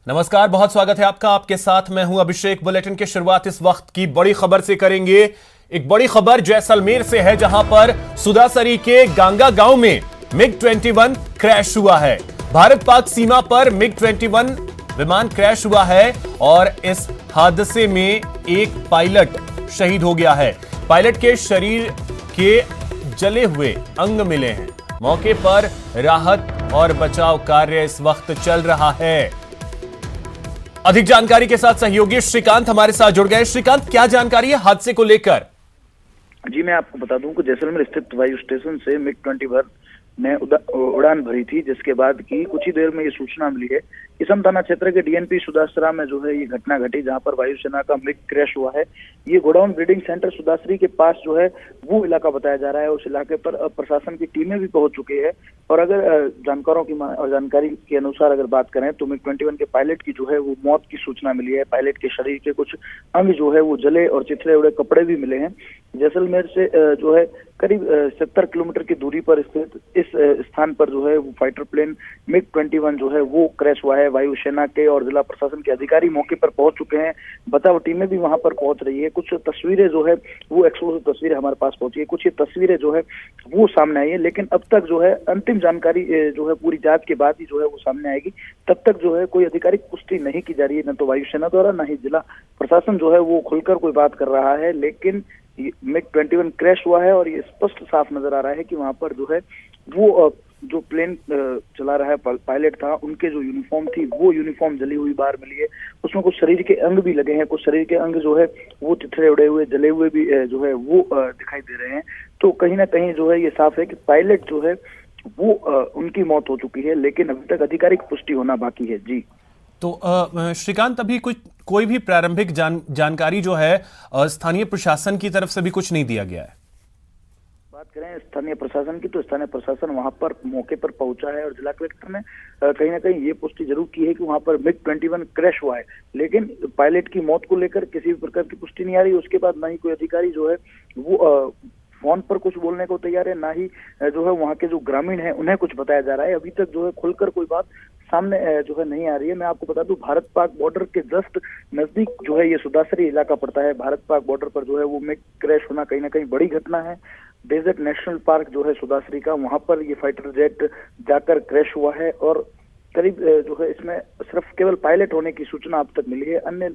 नमस्कार, बहुत स्वागत है आपका। आपके साथ मैं हूं अभिषेक। बुलेटिन की शुरुआत इस वक्त की बड़ी खबर से करेंगे। एक बड़ी खबर जैसलमेर से है, जहां पर सुदासरी के गांगा गांव में मिग-21 क्रैश हुआ है। भारत पाक सीमा पर मिग-21 विमान क्रैश हुआ है और इस हादसे में एक पायलट शहीद हो गया है। पायलट के शरीर के जले हुए अंग मिले हैं। मौके पर राहत और बचाव कार्य इस वक्त चल रहा है। अधिक जानकारी के साथ सहयोगी श्रीकांत हमारे साथ जुड़ गए। श्रीकांत, क्या जानकारी है हादसे को लेकर? जी, मैं आपको बता दूं कि जैसलमेर स्थित वायु स्टेशन से मिग-21 ने उड़ान भरी थी, जिसके बाद की कुछ ही देर में ये सूचना मिली है कि सम थाना क्षेत्र के डीएनपी सुदासरा में जो है ये घटना घटी, जहां पर वायुसेना का मिग क्रैश हुआ है। ये गोडाउन ब्रीडिंग सेंटर सुदासरी के पास जो है वो इलाका बताया जा रहा है। उस इलाके पर प्रशासन की टीमें भी पहुंच चुकी है। और अगर जानकारी के अनुसार अगर बात करें तो मिग-21 के पायलट की जो है वो मौत की सूचना मिली है। पायलट के शरीर के कुछ अंग जो है वो जले और चिथड़े उड़े कपड़े भी मिले हैं। जैसलमेर से जो है करीब 70 किलोमीटर की दूरी पर स्थित इस स्थान पर जो है वो फाइटर प्लेन मिग-21 जो है वो क्रैश हुआ है। वायुसेना के और जिला प्रशासन के अधिकारी मौके पर पहुंच चुके हैं। बचाव टीमें भी वहां पर पहुंच रही है। कुछ तस्वीरें जो है वो एक्सक्लूसिव तस्वीरें हमारे पास पहुंची है। कुछ ये तस्वीरें जो है वो सामने आई है, लेकिन अब तक जो है अंतिम जानकारी जो है पूरी जांच के बाद ही जो है वो सामने आएगी। तब तक जो है कोई आधिकारिक पुष्टि नहीं की जा रही है, न तो वायुसेना द्वारा न ही जिला प्रशासन जो है वो खुलकर कोई बात कर रहा है। लेकिन मिग-21 क्रैश हुआ है और ये स्पष्ट साफ नजर आ रहा है कि वहां पर जो है वो जो प्लेन चला रहा है पायलट था, उनके जो यूनिफॉर्म थी वो यूनिफॉर्म जली हुई बाहर मिली है। उसमें कुछ शरीर के अंग भी लगे हैं। कुछ शरीर के अंग जो है वो चिथड़े उड़े हुए जले हुए भी जो है वो दिखाई दे रहे हैं। तो कहीं ना कहीं जो है ये साफ है कि पायलट जो है वो उनकी मौत हो चुकी है, लेकिन अभी तक आधिकारिक पुष्टि होना बाकी है। जी तो श्रीकांत, अभी कोई भी प्रारंभिक जानकारी जो है स्थानीय प्रशासन की तरफ से भी कुछ नहीं दिया गया है। बात करें स्थानीय प्रशासन की, तो स्थानीय प्रशासन वहां पर मौके पर पहुंचा है और जिला कलेक्टर ने कहीं ना कहीं ये पुष्टि जरूर की है कि वहां पर मिग-21 क्रैश हुआ है। लेकिन पायलट की मौत को लेकर किसी भी प्रकार की पुष्टि नहीं आ रही। उसके बाद ना ही कोई अधिकारी जो है वो फोन पर कुछ बोलने को तैयार है, ना ही जो है वहां के जो ग्रामीण हैं उन्हें कुछ बताया जा रहा है। अभी तक जो है खुलकर कोई बात सामने जो है नहीं आ रही है। मैं आपको बता दूं, भारत पाक बॉर्डर के जस्ट नजदीक जो है ये सुदासरी इलाका पड़ता है। भारत पाक बॉर्डर पर जो है वो मिग क्रैश होना कहीं ना कहीं बड़ी घटना है। डेजर्ट नेशनल पार्क जो है सुदासरी का, वहां पर ये फाइटर जेट जाकर क्रैश हुआ है और करीब जो है इसमें सिर्फ केवल पायलट होने की सूचना अब तक मिली है। अन्य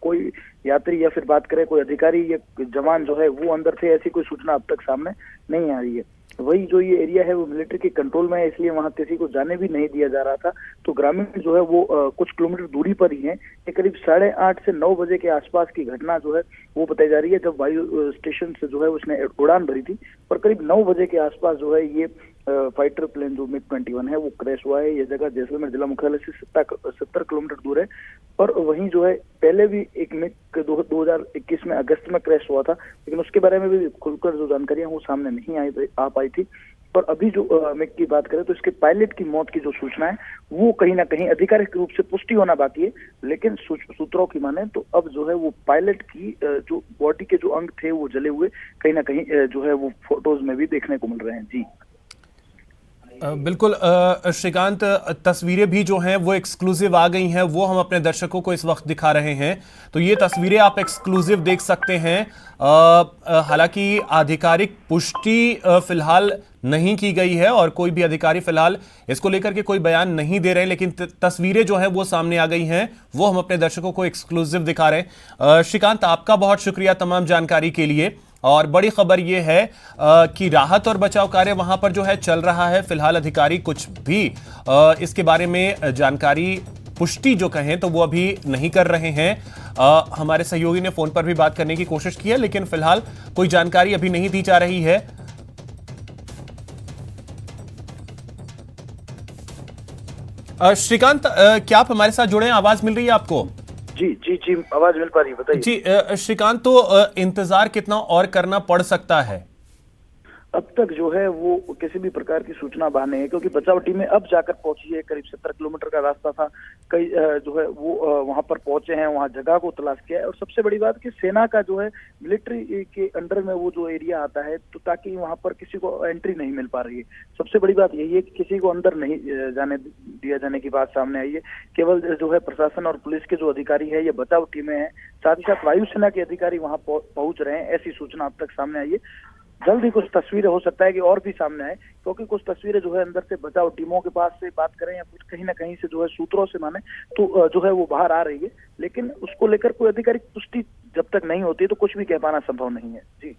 कोई यात्री या फिर बात करें कोई अधिकारी या जवान जो है वो अंदर थे, ऐसी कोई सूचना अब तक सामने नहीं आ रही है। वही जो ये एरिया है वो मिलिट्री के कंट्रोल में है, इसलिए वहां किसी को जाने भी नहीं दिया जा रहा था। तो ग्रामीण जो है वो कुछ किलोमीटर दूरी पर ही है। ये करीब 8:30 से 9 बजे के आसपास की घटना जो है वो बताई जा रही है, जब वायु स्टेशन से जो है उसने उड़ान भरी थी। और करीब 9 बजे के आसपास जो है ये फाइटर प्लेन जो मिग-21 है वो क्रैश हुआ है। ये जगह जैसलमेर जिला मुख्यालय से 70 किलोमीटर दूर है। और वहीं जो है पहले भी एक मिग 2021 में अगस्त में क्रैश हुआ था, लेकिन उसके बारे में भी खुलकर जो जानकारियां वो सामने नहीं आ पाई थी। और अभी जो मिग की बात करें तो इसके पायलट की मौत की जो सूचना है वो कहीं ना कहीं आधिकारिक रूप से पुष्टि होना बाकी है। लेकिन सूत्रों की माने तो अब जो है वो पायलट की जो बॉडी के जो अंग थे वो जले हुए कहीं ना कहीं जो है वो फोटोज में भी देखने को मिल रहे हैं। जी बिल्कुल श्रीकांत, तस्वीरें भी जो हैं वो एक्सक्लूसिव आ गई हैं, वो हम अपने दर्शकों को इस वक्त दिखा रहे हैं। तो ये तस्वीरें आप एक्सक्लूसिव देख सकते हैं। हालांकि आधिकारिक पुष्टि फिलहाल नहीं की गई है और कोई भी अधिकारी फिलहाल इसको लेकर के कोई बयान नहीं दे रहे हैं, लेकिन तस्वीरें जो हैं वो सामने आ गई हैं, वो हम अपने दर्शकों को एक्सक्लूसिव दिखा रहे हैं। श्रीकांत, आपका बहुत शुक्रिया तमाम जानकारी के लिए। और बड़ी खबर यह है कि राहत और बचाव कार्य वहां पर जो है चल रहा है। फिलहाल अधिकारी कुछ भी इसके बारे में जानकारी पुष्टि जो कहें तो वो अभी नहीं कर रहे हैं। हमारे सहयोगी ने फोन पर भी बात करने की कोशिश की है, लेकिन फिलहाल कोई जानकारी अभी नहीं दी जा रही है। श्रीकांत, क्या आप हमारे साथ जुड़े हैं? आवाज मिल रही है आपको? जी, आवाज मिल पा रही है, बताइए। जी श्रीकांत, तो इंतजार कितना और करना पड़ सकता है? अब तक जो है वो किसी भी प्रकार की सूचना बाहर नहीं है, क्योंकि बचाव टीमें अब जाकर पहुंची है। करीब 70 किलोमीटर का रास्ता था, कई जो है वो वहां पर पहुंचे हैं, वहां जगह को तलाश किया है। और सबसे बड़ी बात कि सेना का जो है मिलिट्री के अंडर में वो जो एरिया आता है, तो ताकि वहां पर किसी को एंट्री नहीं मिल पा रही है। सबसे बड़ी बात यही है कि किसी को अंदर नहीं जाने दिया जाने की बात सामने आई है। केवल जो है प्रशासन और पुलिस के जो अधिकारी है, ये बचाव टीमें हैं, साथ ही साथ वायुसेना के अधिकारी वहां पहुंच रहे हैं, ऐसी सूचना अब तक सामने आई है। जल्द ही कुछ तस्वीरें हो सकता है कि और भी सामने आए, क्योंकि कुछ तस्वीरें जो है अंदर से बचाव टीमों के पास से बात करें या कुछ कहीं ना कहीं से जो है सूत्रों से माने तो जो है वो बाहर आ रही है, लेकिन उसको लेकर कोई आधिकारिक पुष्टि जब तक नहीं होती तो कुछ भी कह पाना संभव नहीं है। जी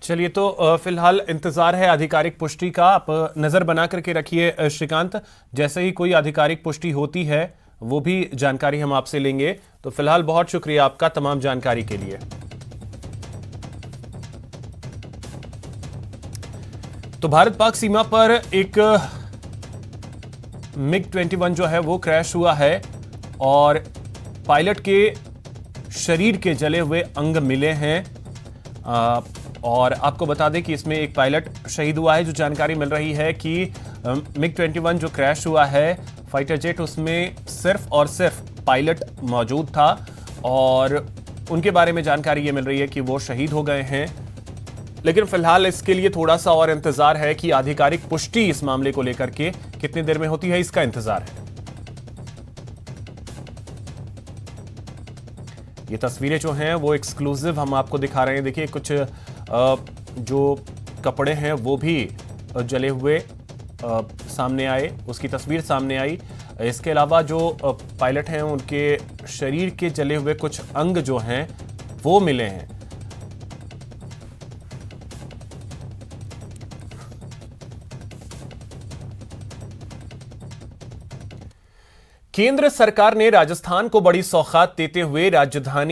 चलिए, तो फिलहाल इंतजार है आधिकारिक पुष्टि का। आप नजर बना करके रखिए श्रीकांत, जैसे ही कोई आधिकारिक पुष्टि होती है वो भी जानकारी हम आपसे लेंगे। तो फिलहाल बहुत शुक्रिया आपका तमाम जानकारी के लिए। तो भारत पाक सीमा पर एक MiG-21 जो है वो क्रैश हुआ है और पायलट के शरीर के जले हुए अंग मिले हैं। और आपको बता दें कि इसमें एक पायलट शहीद हुआ है। जो जानकारी मिल रही है कि MiG-21 जो क्रैश हुआ है फाइटर जेट, उसमें सिर्फ और सिर्फ पायलट मौजूद था और उनके बारे में जानकारी ये मिल रही है कि वो शहीद हो गए हैं। लेकिन फिलहाल इसके लिए थोड़ा सा और इंतजार है कि आधिकारिक पुष्टि इस मामले को लेकर के कितनी देर में होती है, इसका इंतजार है। ये तस्वीरें जो हैं वो एक्सक्लूसिव हम आपको दिखा रहे हैं। देखिए, कुछ जो कपड़े हैं वो भी जले हुए सामने आए, उसकी तस्वीर सामने आई। इसके अलावा जो पायलट हैं उनके शरीर के जले हुए कुछ अंग जो हैं वो मिले हैं। केंद्र सरकार ने राजस्थान को बड़ी सौगात देते हुए राजधानी